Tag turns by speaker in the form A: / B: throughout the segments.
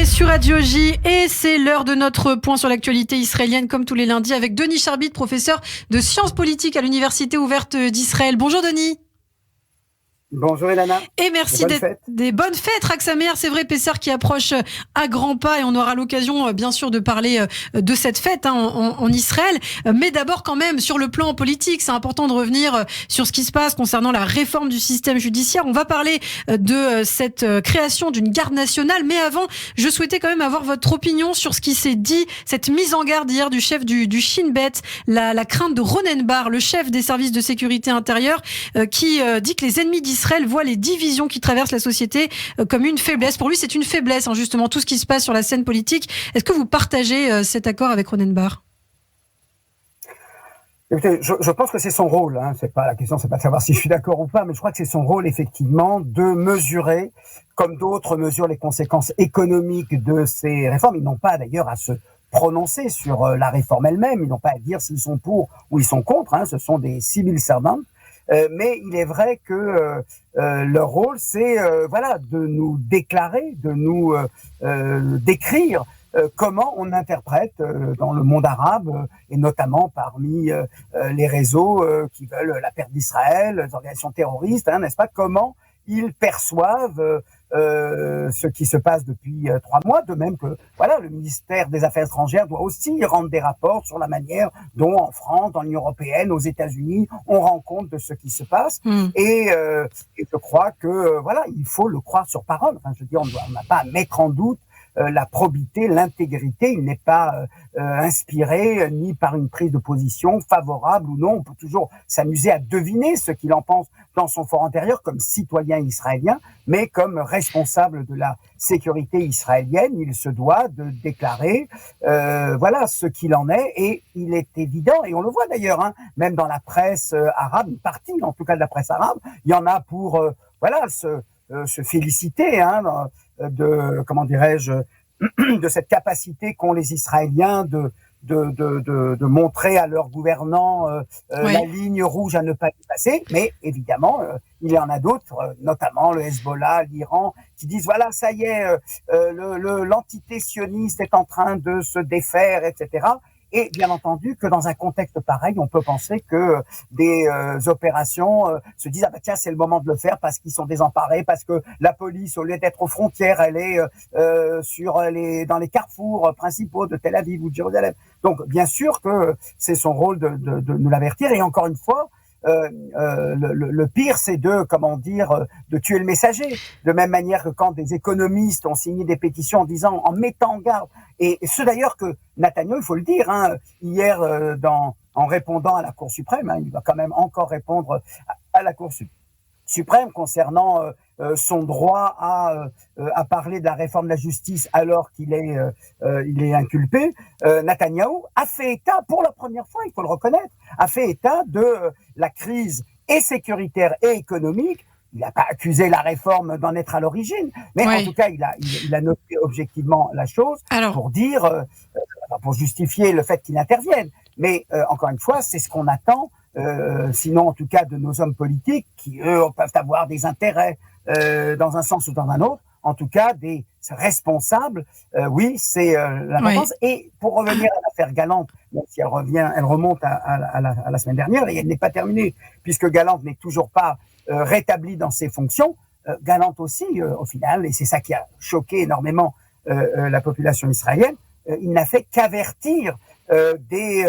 A: sur Radio J et c'est l'heure de notre point sur l'actualité israélienne comme tous les lundis avec Denis Charbit, professeur de sciences politiques à l'Université ouverte d'Israël. Bonjour Denis.
B: Bonjour Elana.
A: Et merci des bonnes fêtes, Chag Sameach. C'est vrai, Pessah qui approche à grands pas et on aura l'occasion bien sûr de parler de cette fête en Israël. Mais d'abord quand même sur le plan politique, c'est important de revenir sur ce qui se passe concernant la réforme du système judiciaire. On va parler de cette création d'une garde nationale. Mais avant, je souhaitais quand même avoir votre opinion sur ce qui s'est dit, cette mise en garde hier du chef du Shin Bet, la crainte de Ronen Bar, le chef des services de sécurité intérieure, qui dit que les ennemis d'Israël voit les divisions qui traversent la société comme une faiblesse. Pour lui, c'est une faiblesse, justement, tout ce qui se passe sur la scène politique. Est-ce que vous partagez cet accord avec Ronen Bar ?
B: Écoutez, je pense que c'est son rôle. C'est pas la question, c'est pas de savoir si je suis d'accord ou pas, mais je crois que c'est son rôle effectivement de mesurer, comme d'autres mesurent les conséquences économiques de ces réformes. Ils n'ont pas d'ailleurs à se prononcer sur la réforme elle-même. Ils n'ont pas à dire s'ils sont pour ou ils sont contre. Ce sont des civil servants. Mais il est vrai que leur rôle, c'est de nous déclarer, de nous décrire comment on interprète dans le monde arabe et notamment parmi les réseaux qui veulent la perte d'Israël, les organisations terroristes, n'est-ce pas, comment ils perçoivent ce qui se passe depuis 3 mois, de même que le ministère des Affaires étrangères doit aussi rendre des rapports sur la manière dont en France, dans l'Union européenne, aux États-Unis, on rend compte de ce qui se passe. Et je crois que il faut le croire sur parole. Enfin, je veux dire, on n'a pas à mettre en doute la probité, l'intégrité. Il n'est pas inspiré ni par une prise de position favorable ou non. On peut toujours s'amuser à deviner ce qu'il en pense dans son fort intérieur comme citoyen israélien, mais comme responsable de la sécurité israélienne, il se doit de déclarer ce qu'il en est. Et il est évident, et on le voit d'ailleurs, même dans la presse arabe, une partie en tout cas de la presse arabe, il y en a pour se féliciter de, comment dirais-je, de cette capacité qu'ont les Israéliens de montrer à leurs gouvernants la ligne rouge à ne pas dépasser. Mais évidemment, il y en a d'autres, notamment le Hezbollah, l'Iran, qui disent ça y est, l'entité sioniste est en train de se défaire, etc. Et bien entendu que dans un contexte pareil, on peut penser que des opérations se disent tiens, c'est le moment de le faire parce qu'ils sont désemparés, parce que la police, au lieu d'être aux frontières, elle est dans les carrefours principaux de Tel Aviv ou de Jérusalem. Donc bien sûr que c'est son rôle de nous l'avertir. Et encore une fois, le pire, c'est de tuer le messager. De même manière que quand des économistes ont signé des pétitions en mettant en garde, et ce d'ailleurs que Netanyahou, il faut le dire, hier en répondant à la Cour suprême, il va quand même encore répondre à la Cour suprême concernant son droit à parler de la réforme de la justice alors qu'il est inculpé. Netanyahou a fait état, pour la première fois, il faut le reconnaître, a fait état de la crise et sécuritaire et économique. Il n'a pas accusé la réforme d'en être à l'origine, mais en tout cas, il a noté objectivement la chose pour dire, pour justifier le fait qu'il intervienne. Mais encore une fois, c'est ce qu'on attend. Sinon en tout cas de nos hommes politiques qui eux peuvent avoir des intérêts dans un sens ou dans un autre, en tout cas des responsables, c'est l'importance. Et pour revenir à l'affaire Galante, même si elle remonte à la semaine dernière et elle n'est pas terminée puisque Galante n'est toujours pas rétabli dans ses fonctions. Galante aussi au final, et c'est ça qui a choqué énormément la population israélienne, il n'a fait qu'avertir des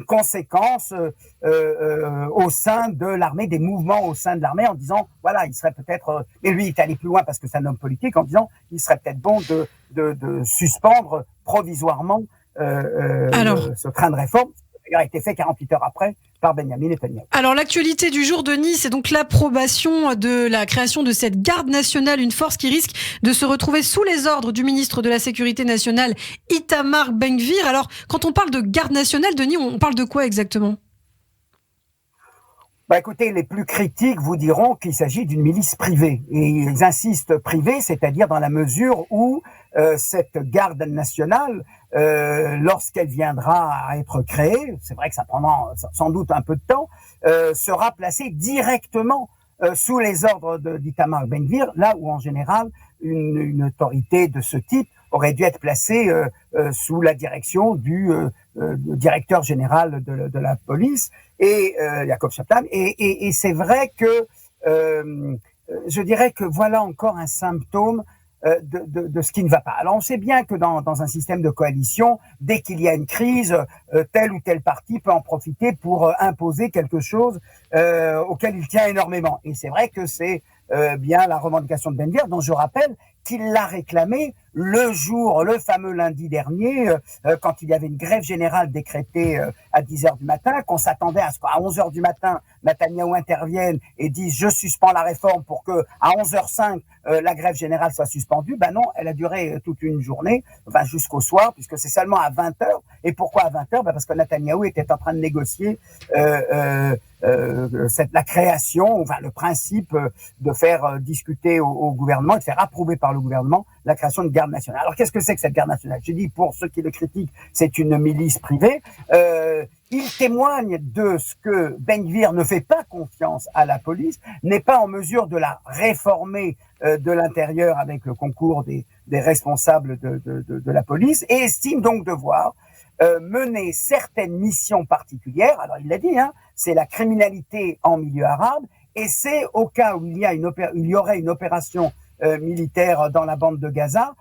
B: conséquences au sein de l'armée, des mouvements au sein de l'armée, en disant il serait peut-être, mais lui il est allé plus loin parce que c'est un homme politique, en disant il serait peut-être bon de suspendre provisoirement ce train de réforme. Il a été fait 48 heures après par Benjamin Netanyahu.
A: Alors l'actualité du jour, Denis, c'est donc l'approbation de la création de cette garde nationale, une force qui risque de se retrouver sous les ordres du ministre de la Sécurité nationale, Itamar Ben-Gvir. Alors quand on parle de garde nationale, Denis, on parle de quoi exactement ?
B: Écoutez, les plus critiques vous diront qu'il s'agit d'une milice privée. Et ils insistent privée, c'est-à-dire dans la mesure où cette garde nationale, lorsqu'elle viendra à être créée, c'est vrai que ça prendra sans doute un peu de temps, sera placée directement sous les ordres d'Itamar Ben-Gvir, là où en général une autorité de ce type aurait dû être placée sous la direction du directeur général de la police, et Yaakov Shaplan. Et c'est vrai que je dirais que voilà encore un symptôme de ce qui ne va pas. Alors on sait bien que dans un système de coalition, dès qu'il y a une crise, tel ou tel parti peut en profiter pour imposer quelque chose auquel il tient énormément. Et c'est vrai que c'est bien la revendication de Ben-Gvir, dont je rappelle qu'il l'a réclamé le fameux lundi dernier, quand il y avait une grève générale décrétée à 10h du matin, qu'on s'attendait à ce qu'à 11h du matin, Netanyahou intervienne et dise « je suspends la réforme » pour que à 11h05, la grève générale soit suspendue. Ben non, elle a duré toute une journée, enfin jusqu'au soir, puisque c'est seulement à 20h. Et pourquoi à 20h? Parce que Netanyahou était en train de négocier la création, enfin le principe de faire discuter au gouvernement et de faire approuver par le gouvernement la création de garde nationale. Alors qu'est-ce que c'est que cette garde nationale? Je dis, pour ceux qui le critiquent, c'est une milice privée. Il témoigne de ce que Ben-Gvir ne fait pas confiance à la police, n'est pas en mesure de la réformer de l'intérieur avec le concours des responsables de la police, et estime donc devoir mener certaines missions particulières. Alors il l'a dit, c'est la criminalité en milieu arabe, et c'est au cas où il y aurait une opération militaire dans la bande de Gaza,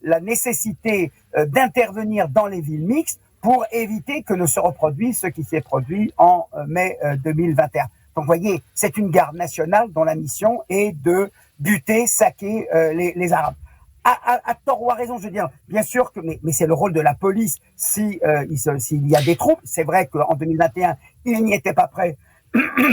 B: la nécessité d'intervenir dans les villes mixtes pour éviter que ne se reproduise ce qui s'est produit en mai 2021. Donc vous voyez, c'est une garde nationale dont la mission est de buter, saquer les Arabes. À tort ou à raison, je veux dire, bien sûr que, mais c'est le rôle de la police s'il y a des troupes. C'est vrai qu'en 2021, il n'y était pas prêt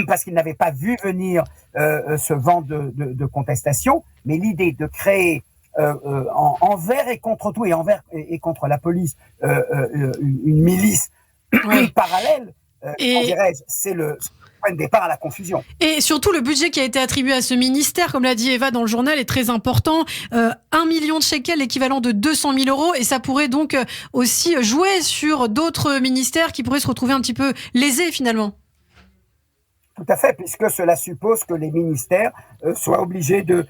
B: parce qu'il n'avait pas vu venir ce vent de contestation. Mais l'idée de créer envers et contre tout, et contre la police, une milice parallèle, c'est le point de départ à la confusion.
A: Et surtout, le budget qui a été attribué à ce ministère, comme l'a dit Eva dans le journal, est très important. 1 million de shekels, l'équivalent de 200 000 euros. Et ça pourrait donc aussi jouer sur d'autres ministères qui pourraient se retrouver un petit peu lésés finalement.
B: Tout à fait, puisque cela suppose que les ministères soient obligés de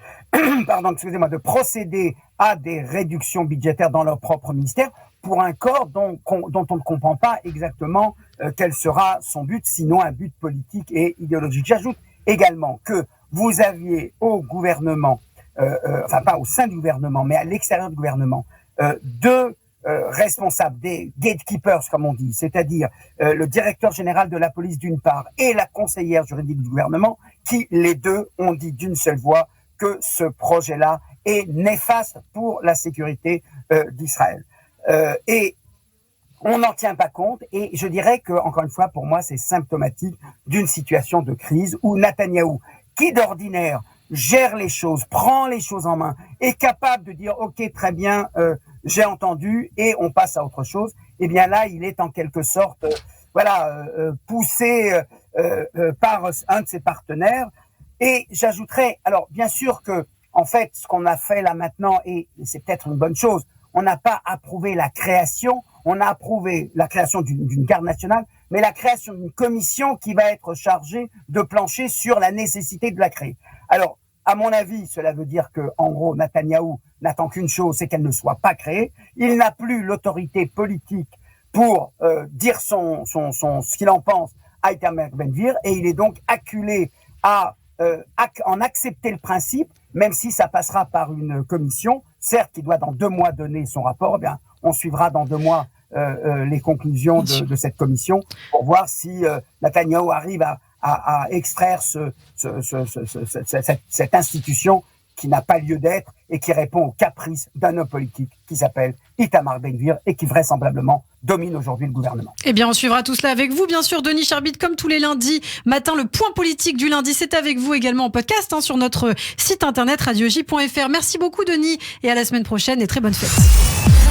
B: procéder à des réductions budgétaires dans leur propre ministère pour un corps dont on ne comprend pas exactement quel sera son but, sinon un but politique et idéologique. J'ajoute également que vous aviez au gouvernement, enfin pas au sein du gouvernement, mais à l'extérieur du gouvernement, deux responsables, des gatekeepers comme on dit, c'est-à-dire le directeur général de la police d'une part et la conseillère juridique du gouvernement, qui les deux ont dit d'une seule voix que ce projet-là est néfaste pour la sécurité d'Israël. Et on n'en tient pas compte, et je dirais que, encore une fois, pour moi, c'est symptomatique d'une situation de crise où Netanyahou, qui d'ordinaire gère les choses, prend les choses en main, est capable de dire « Ok, très bien, j'ai entendu » et on passe à autre chose. Eh bien là, il est en quelque sorte poussé par un de ses partenaires. Et j'ajouterais, alors bien sûr que, en fait, ce qu'on a fait là maintenant, et c'est peut-être une bonne chose, on n'a pas approuvé la création, on a approuvé la création d'une garde nationale, mais la création d'une commission qui va être chargée de plancher sur la nécessité de la créer. Alors, à mon avis, cela veut dire que, en gros, Netanyahou n'attend qu'une chose, c'est qu'elle ne soit pas créée. Il n'a plus l'autorité politique pour dire ce qu'il en pense à Itamar Ben-Gvir, et il est donc acculé à en accepter le principe, même si ça passera par une commission, certes qui doit dans 2 mois donner son rapport. Eh bien, on suivra dans 2 mois les conclusions de cette commission pour voir si Netanyahou arrive à extraire cette institution qui n'a pas lieu d'être et qui répond aux caprices d'un homme politique qui s'appelle Itamar Ben-Gvir et qui vraisemblablement domine aujourd'hui le gouvernement.
A: Eh bien, on suivra tout cela avec vous, bien sûr, Denis Charbit, comme tous les lundis matin. Le point politique du lundi, c'est avec vous également en podcast sur notre site internet radioj.fr. Merci beaucoup, Denis, et à la semaine prochaine et très bonne fête.